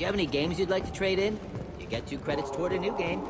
you have any games you'd like to trade in? You get 2 credits toward a new game.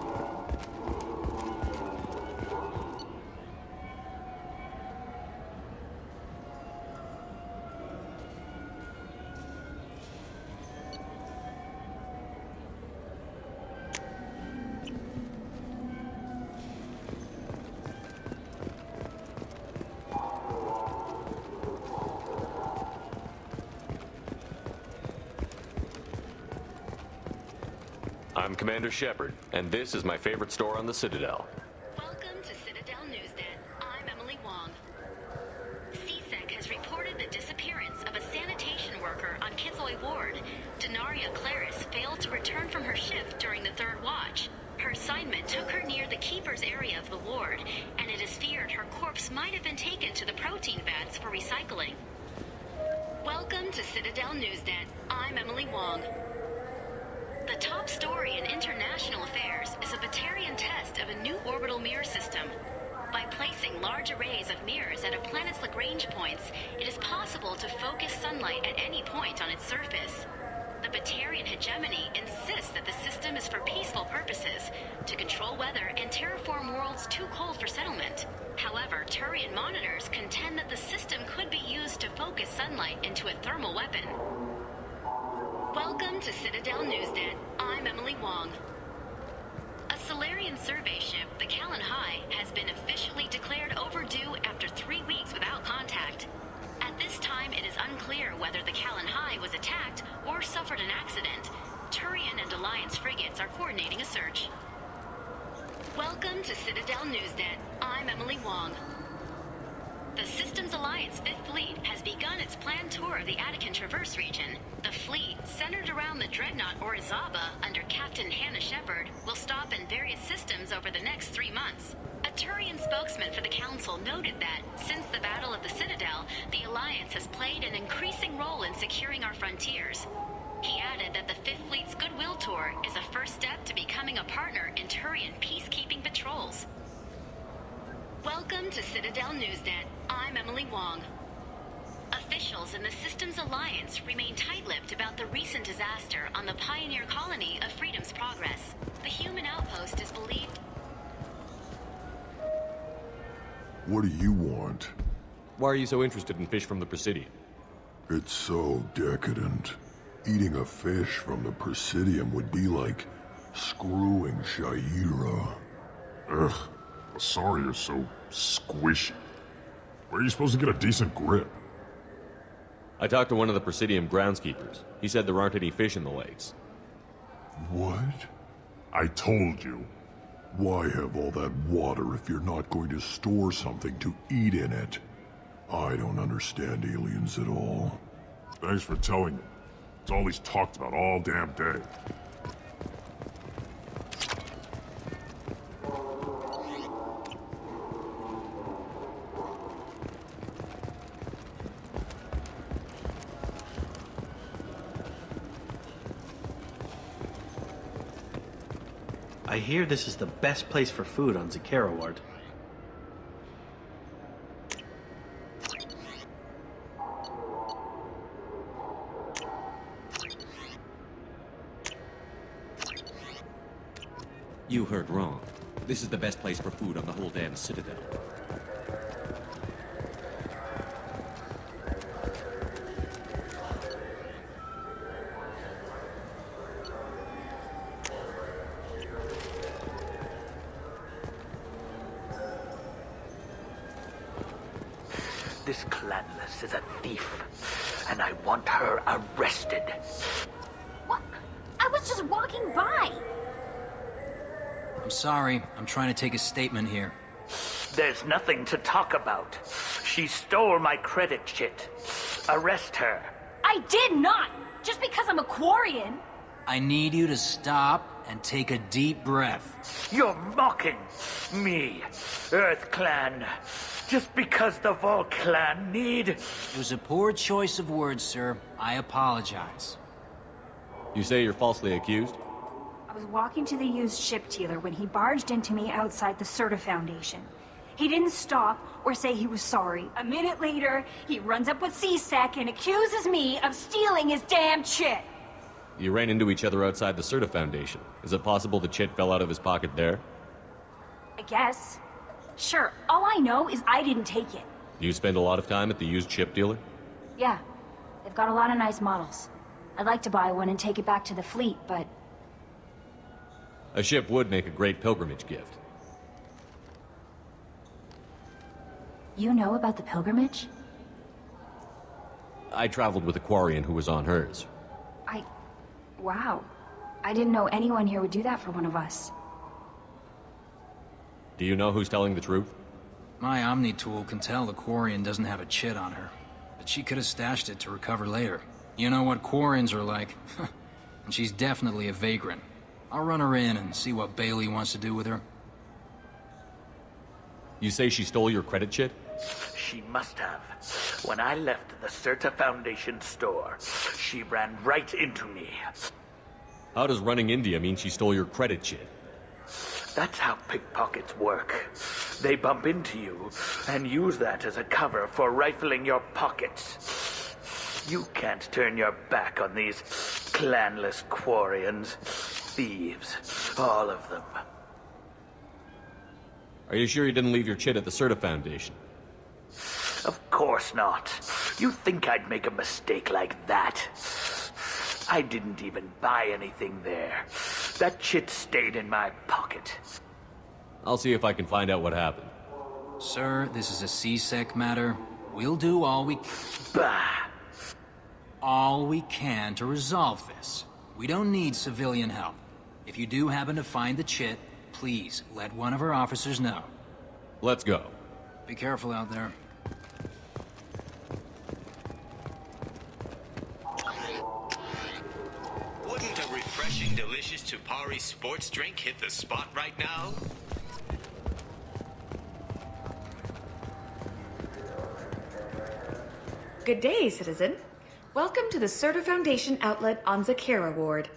I'm Commander Shepard, and this is my favorite store on the Citadel. Welcome to Citadel Newsnet. I'm Emily Wong. CSEC has reported the disappearance of a sanitation worker on Kithoy Ward. Denaria Claris failed to return from her shift during the 3rd watch. Her assignment took her near the Keeper's area of the ward, and it is feared her corpse might have been taken to the protein vats for recycling. Welcome to Citadel Newsnet. I'm Emily Wong. The top story in international affairs is a Batarian test of a new orbital mirror system. By placing large arrays of mirrors at a planet's Lagrange points, it is possible to focus sunlight at any point on its surface. The Batarian hegemony insists that the system is for peaceful purposes, to control weather and terraform worlds too cold for settlement. However, Turian monitors contend that the system could be used to focus sunlight into a thermal weapon. Welcome to Citadel Newsnet. I'm Emily Wong. A Solarian survey ship, the Callan High, has been officially declared overdue after 3 weeks without contact. At this time, it is unclear whether the Callan High was attacked or suffered an accident. Turian and Alliance frigates are coordinating a search. Welcome to Citadel Newsnet. I'm Emily Wong. The Systems Alliance 5th Fleet has begun its planned tour of the Attican Traverse region. The fleet, centered around the dreadnought Orizaba under Captain Hannah Shepard, will stop in various systems over the next 3 months. A Turian spokesman for the Council noted that, since the Battle of the Citadel, the Alliance has played an increasing role in securing our frontiers. He added that the 5th Fleet's Goodwill Tour is a first step to becoming a partner in Turian peacekeeping patrols. Welcome to Citadel Newsnet. I'm Emily Wong. Officials in the Systems Alliance remain tight-lipped about the recent disaster on the pioneer colony of Freedom's Progress. The human outpost is believed... What do you want? Why are you so interested in fish from the Presidium? It's so decadent. Eating a fish from the Presidium would be like screwing Shaira. Ugh, Asari is so squishy. Where are you supposed to get a decent grip? I talked to one of the Presidium groundskeepers. He said there aren't any fish in the lakes. What? I told you. Why have all that water if you're not going to store something to eat in it? I don't understand aliens at all. Thanks for telling me. It's all he's talked about all damn day. I hear this is the best place for food on Zakaraward. You heard wrong. This is the best place for food on the whole damn Citadel. This Clanless is a thief, and I want her arrested. What? I was just walking by. I'm sorry. I'm trying to take a statement here. There's nothing to talk about. She stole my credit chit. Arrest her. I did not! Just because I'm a Quarian. I need you to stop and take a deep breath. You're mocking me, Earth Clan. Just because the Vol Clan need... It was a poor choice of words, sir. I apologize. You say you're falsely accused? I was walking to the used ship dealer when he barged into me outside the Serta Foundation. He didn't stop or say he was sorry. A minute later, he runs up with CSEC and accuses me of stealing his damn chit. You ran into each other outside the Serta Foundation. Is it possible the chit fell out of his pocket there? I guess. Sure, all I know is I didn't take it. You spend a lot of time at the used ship dealer? Yeah, they've got a lot of nice models. I'd like to buy one and take it back to the fleet, but... A ship would make a great pilgrimage gift. You know about the pilgrimage? I traveled with a Quarian who was on hers. Wow. I didn't know anyone here would do that for one of us. Do you know who's telling the truth? My Omni tool can tell the Quarian doesn't have a chit on her, but she could have stashed it to recover later. You know what Quarians are like. And she's definitely a vagrant. I'll run her in and see what Bailey wants to do with her. You say she stole your credit chit? She must have. When I left the Serta Foundation store, she ran right into me. How does running into you mean she stole your credit chit? That's how pickpockets work. They bump into you and use that as a cover for rifling your pockets. You can't turn your back on these clanless Quarians. Thieves, all of them. Are you sure you didn't leave your chit at the Serta Foundation? Of course not. You think I'd make a mistake like that? I didn't even buy anything there. That chit stayed in my pocket. I'll see if I can find out what happened. Sir, this is a C-Sec matter. We'll do all we can to resolve this. We don't need civilian help. If you do happen to find the chit, please let one of our officers know. Let's go. Be careful out there. Wouldn't a refreshing, delicious Tupari sports drink hit the spot right now? Good day, citizen. Welcome to the Serta Foundation outlet on Zakera Ward.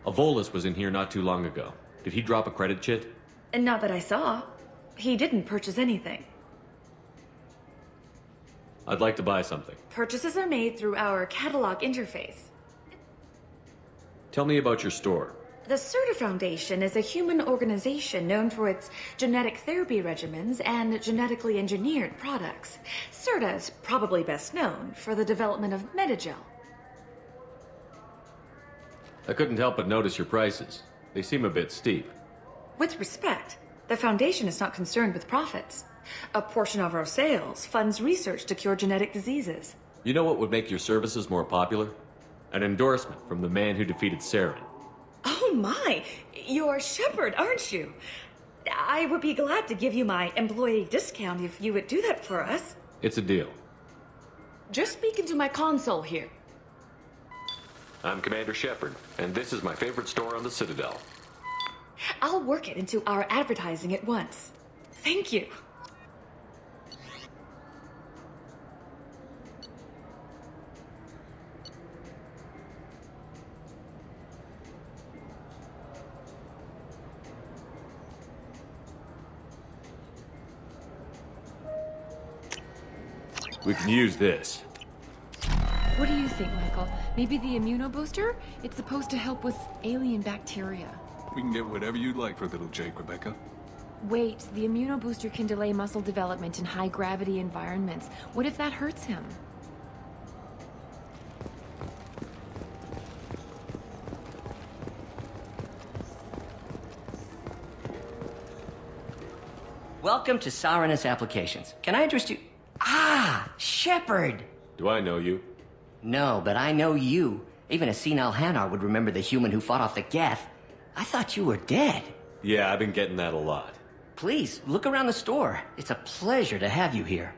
A Volus was in here not too long ago. Did he drop a credit chit? And not that I saw. He didn't purchase anything. I'd like to buy something. Purchases are made through our catalog interface. Tell me about your store. The Serta Foundation is a human organization known for its genetic therapy regimens and genetically engineered products. Serta is probably best known for the development of Metagel. I couldn't help but notice your prices. They seem a bit steep. With respect, the Foundation is not concerned with profits. A portion of our sales funds research to cure genetic diseases. You know what would make your services more popular? An endorsement from the man who defeated Saren. Oh my! You're Shepard, aren't you? I would be glad to give you my employee discount if you would do that for us. It's a deal. Just speak into my console here. I'm Commander Shepard, and this is my favorite store on the Citadel. I'll work it into our advertising at once. Thank you. We can use this. What do you think, Michael? Maybe the immunobooster? It's supposed to help with alien bacteria. We can get whatever you'd like for little Jake, Rebecca. Wait, the immunobooster can delay muscle development in high-gravity environments. What if that hurts him? Welcome to Saranus Applications. Can I address you? Ah, Shepard! Do I know you? No, but I know you. Even a senile Hanar would remember the human who fought off the Geth. I thought you were dead. Yeah, I've been getting that a lot. Please, look around the store. It's a pleasure to have you here.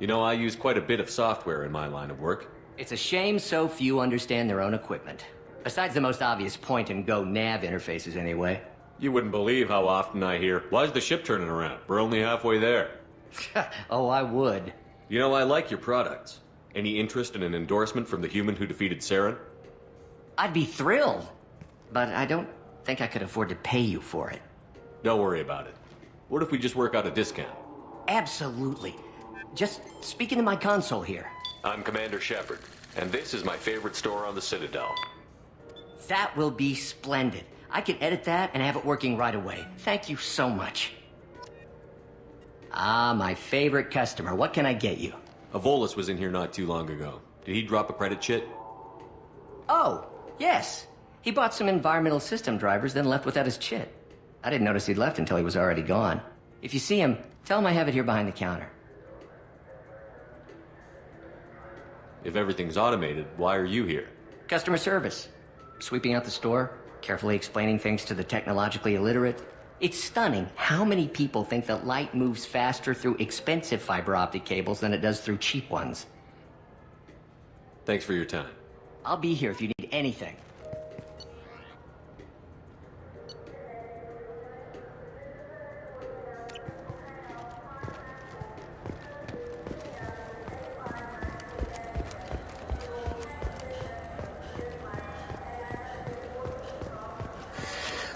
You know, I use quite a bit of software in my line of work. It's a shame so few understand their own equipment. Besides the most obvious point-and-go nav interfaces, anyway. You wouldn't believe how often I hear, "Why's the ship turning around? We're only halfway there." Oh, I would. You know, I like your products. Any interest in an endorsement from the human who defeated Saren? I'd be thrilled. But I don't think I could afford to pay you for it. Don't worry about it. What if we just work out a discount? Absolutely. Just speak into my console here. I'm Commander Shepard. And this is my favorite store on the Citadel. That will be splendid. I can edit that and have it working right away. Thank you so much. Ah, my favorite customer. What can I get you? Avolis was in here not too long ago. Did he drop a credit chit? Oh, yes. He bought some environmental system drivers, then left without his chit. I didn't notice he'd left until he was already gone. If you see him, tell him I have it here behind the counter. If everything's automated, why are you here? Customer service. Sweeping out the store, carefully explaining things to the technologically illiterate. It's stunning how many people think that light moves faster through expensive fiber optic cables than it does through cheap ones. Thanks for your time. I'll be here if you need anything.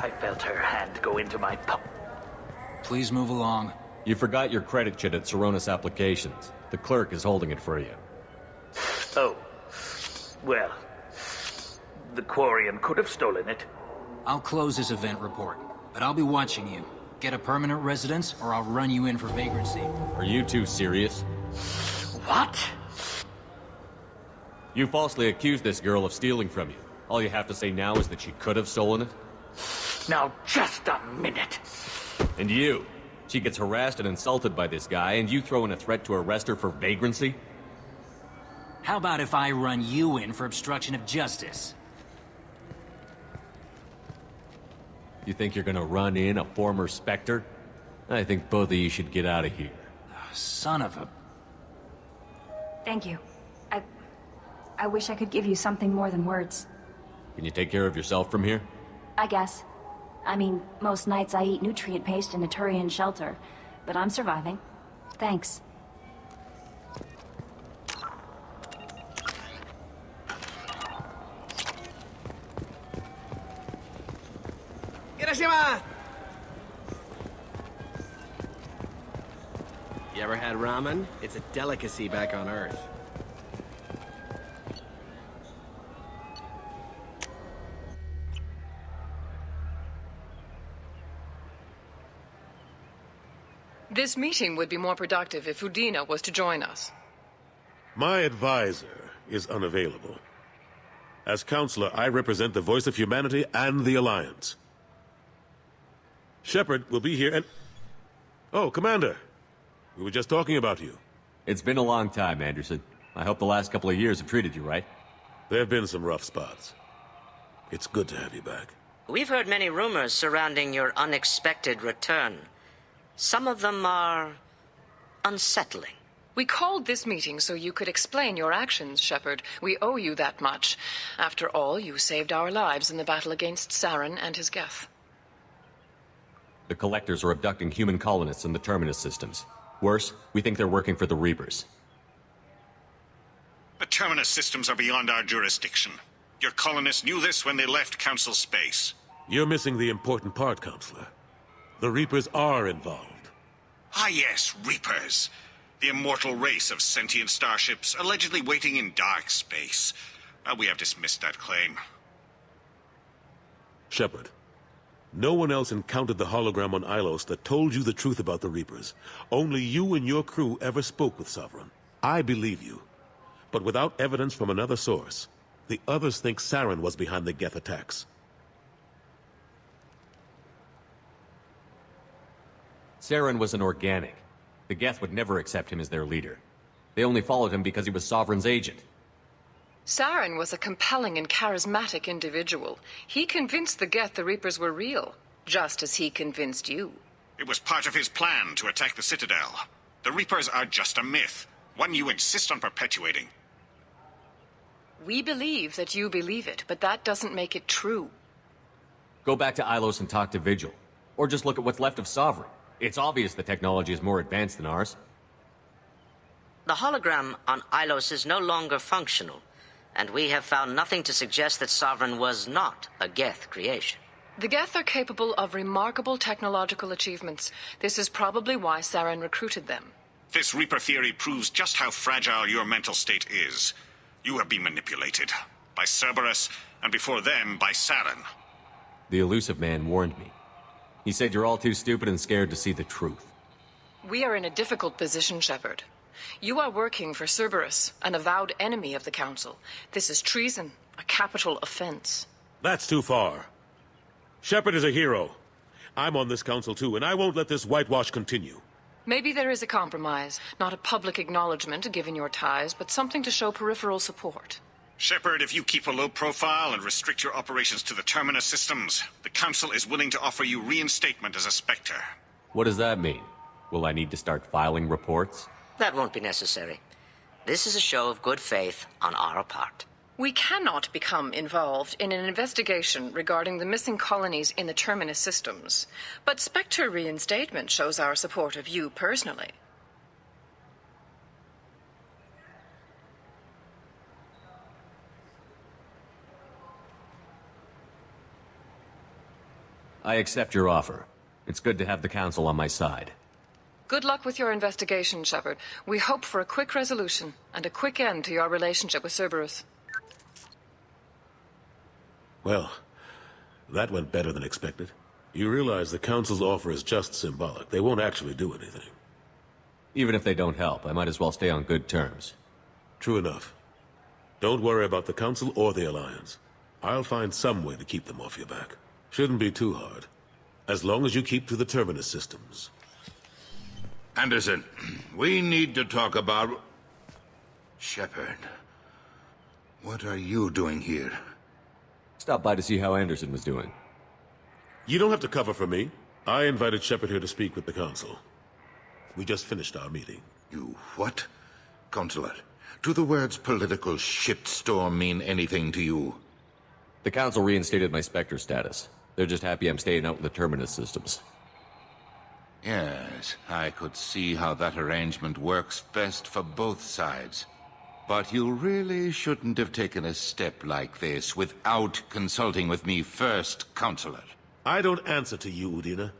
I felt her hand go into my Please move along. You forgot your credit chit at Saronis Applications. The clerk is holding it for you. Oh. Well, the Quarian could have stolen it. I'll close this event report, but I'll be watching you. Get a permanent residence, or I'll run you in for vagrancy. Are you two serious? What? You falsely accused this girl of stealing from you. All you have to say now is that she could have stolen it? Now, just a minute. And you? She gets harassed and insulted by this guy, and you throw in a threat to arrest her for vagrancy? How about if I run you in for obstruction of justice? You think you're gonna run in a former Spectre? I think both of you should get out of here. Son of a... Thank you. I wish I could give you something more than words. Can you take care of yourself from here? I guess. I mean, most nights I eat nutrient paste in a Turian shelter, but I'm surviving. Thanks. You ever had ramen? It's a delicacy back on Earth. This meeting would be more productive if Udina was to join us. My advisor is unavailable. As counselor, I represent the voice of humanity and the Alliance. Shepard will be here and... Oh, Commander. We were just talking about you. It's been a long time, Anderson. I hope the last couple of years have treated you right. There have been some rough spots. It's good to have you back. We've heard many rumors surrounding your unexpected return. Some of them are unsettling. We called this meeting so you could explain your actions, Shepard. We owe you that much. After all, you saved our lives in the battle against Saren and his Geth. The Collectors are abducting human colonists in the Terminus systems. Worse, we think they're working for the Reapers. The Terminus systems are beyond our jurisdiction. Your colonists knew this when they left Council space. You're missing the important part, Counselor. The Reapers are involved. Ah yes, Reapers. The immortal race of sentient starships allegedly waiting in dark space. We have dismissed that claim. Shepard, no one else encountered the hologram on Ilos that told you the truth about the Reapers. Only you and your crew ever spoke with Sovereign. I believe you. But without evidence from another source, the others think Saren was behind the Geth attacks. Saren was an organic. The Geth would never accept him as their leader. They only followed him because he was Sovereign's agent. Saren was a compelling and charismatic individual. He convinced the Geth the Reapers were real, just as he convinced you. It was part of his plan to attack the Citadel. The Reapers are just a myth, one you insist on perpetuating. We believe that you believe it, but that doesn't make it true. Go back to Ilos and talk to Vigil. Or just look at what's left of Sovereign. It's obvious the technology is more advanced than ours. The hologram on Ilos is no longer functional, and we have found nothing to suggest that Sovereign was not a Geth creation. The Geth are capable of remarkable technological achievements. This is probably why Saren recruited them. This Reaper theory proves just how fragile your mental state is. You have been manipulated. By Cerberus, and before them, by Saren. The elusive man warned me. He said you're all too stupid and scared to see the truth. We are in a difficult position, Shepard. You are working for Cerberus, an avowed enemy of the Council. This is treason, a capital offense. That's too far. Shepard is a hero. I'm on this council too, and I won't let this whitewash continue. Maybe there is a compromise. Not a public acknowledgement given your ties, but something to show peripheral support. Shepard, if you keep a low profile and restrict your operations to the Terminus systems, the Council is willing to offer you reinstatement as a Spectre. What does that mean? Will I need to start filing reports? That won't be necessary. This is a show of good faith on our part. We cannot become involved in an investigation regarding the missing colonies in the Terminus systems, but Spectre reinstatement shows our support of you personally. I accept your offer. It's good to have the Council on my side. Good luck with your investigation, Shepard. We hope for a quick resolution and a quick end to your relationship with Cerberus. Well, that went better than expected. You realize the Council's offer is just symbolic. They won't actually do anything. Even if they don't help, I might as well stay on good terms. True enough. Don't worry about the Council or the Alliance. I'll find some way to keep them off your back. Shouldn't be too hard. As long as you keep to the Terminus systems. Anderson, we need to talk about... Shepard. What are you doing here? Stopped by to see how Anderson was doing. You don't have to cover for me. I invited Shepard here to speak with the Council. We just finished our meeting. You what? Consulate, do the words political shitstorm mean anything to you? The Council reinstated my Spectre status. They're just happy I'm staying out in the Terminus systems. Yes, I could see how that arrangement works best for both sides. But you really shouldn't have taken a step like this without consulting with me first, Consulate. I don't answer to you, Udina.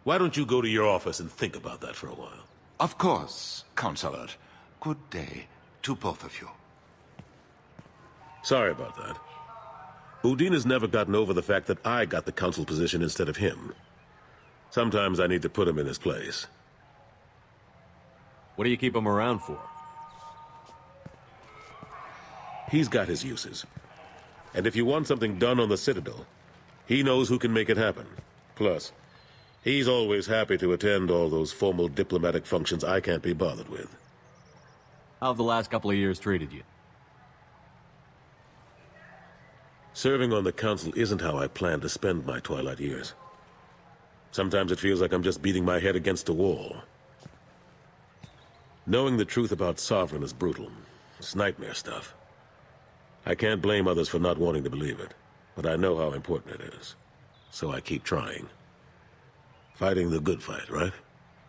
Why don't you go to your office and think about that for a while? Of course, Consulate. Good day to both of you. Sorry about that. Udina's never gotten over the fact that I got the Council position instead of him. Sometimes I need to put him in his place. What do you keep him around for? He's got his uses. And if you want something done on the Citadel, he knows who can make it happen. Plus, he's always happy to attend all those formal diplomatic functions I can't be bothered with. How have the last couple of years treated you? Serving on the Council isn't how I plan to spend my twilight years. Sometimes it feels like I'm just beating my head against a wall. Knowing the truth about Sovereign is brutal. It's nightmare stuff. I can't blame others for not wanting to believe it, but I know how important it is. So I keep trying. Fighting the good fight, right?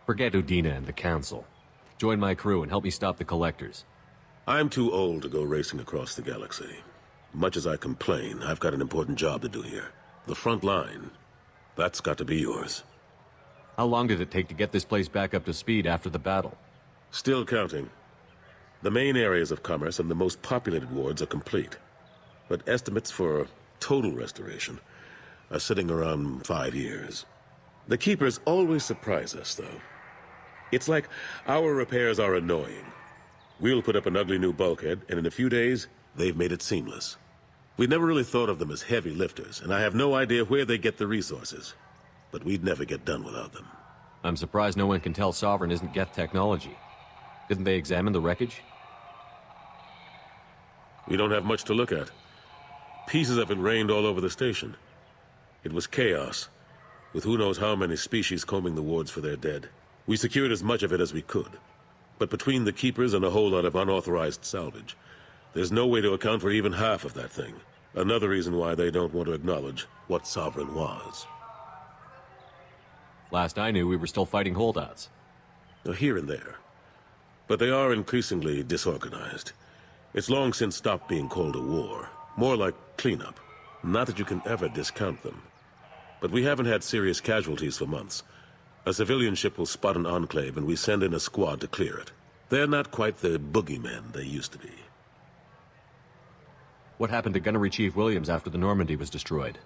Forget Udina and the Council. Join my crew and help me stop the Collectors. I'm too old to go racing across the galaxy. Much as I complain, I've got an important job to do here. The front line. That's got to be yours. How long did it take to get this place back up to speed after the battle? Still counting. The main areas of commerce and the most populated wards are complete. But estimates for total restoration are sitting around 5 years. The Keepers always surprise us, though. It's like our repairs are annoying. We'll put up an ugly new bulkhead, and in a few days, they've made it seamless. We never really thought of them as heavy lifters, and I have no idea where they get the resources. But we'd never get done without them. I'm surprised no one can tell Sovereign isn't Geth technology. Didn't they examine the wreckage? We don't have much to look at. Pieces of it rained all over the station. It was chaos, with who knows how many species combing the wards for their dead. We secured as much of it as we could. But between the Keepers and a whole lot of unauthorized salvage, there's no way to account for even half of that thing. Another reason why they don't want to acknowledge what Sovereign was. Last I knew, we were still fighting holdouts. Here and there. But they are increasingly disorganized. It's long since stopped being called a war. More like cleanup. Not that you can ever discount them. But we haven't had serious casualties for months. A civilian ship will spot an enclave and we send in a squad to clear it. They're not quite the boogeymen they used to be. What happened to Gunnery Chief Williams after the Normandy was destroyed?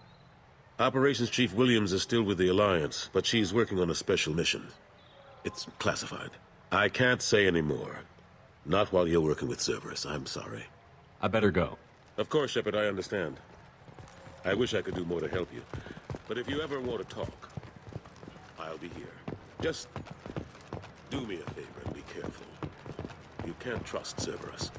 Operations Chief Williams is still with the Alliance, but she's working on a special mission. It's classified. I can't say any more. Not while you're working with Cerberus, I'm sorry. I better go. Of course, Shepard, I understand. I wish I could do more to help you. But if you ever want to talk, I'll be here. Just do me a favor and be careful. You can't trust Cerberus.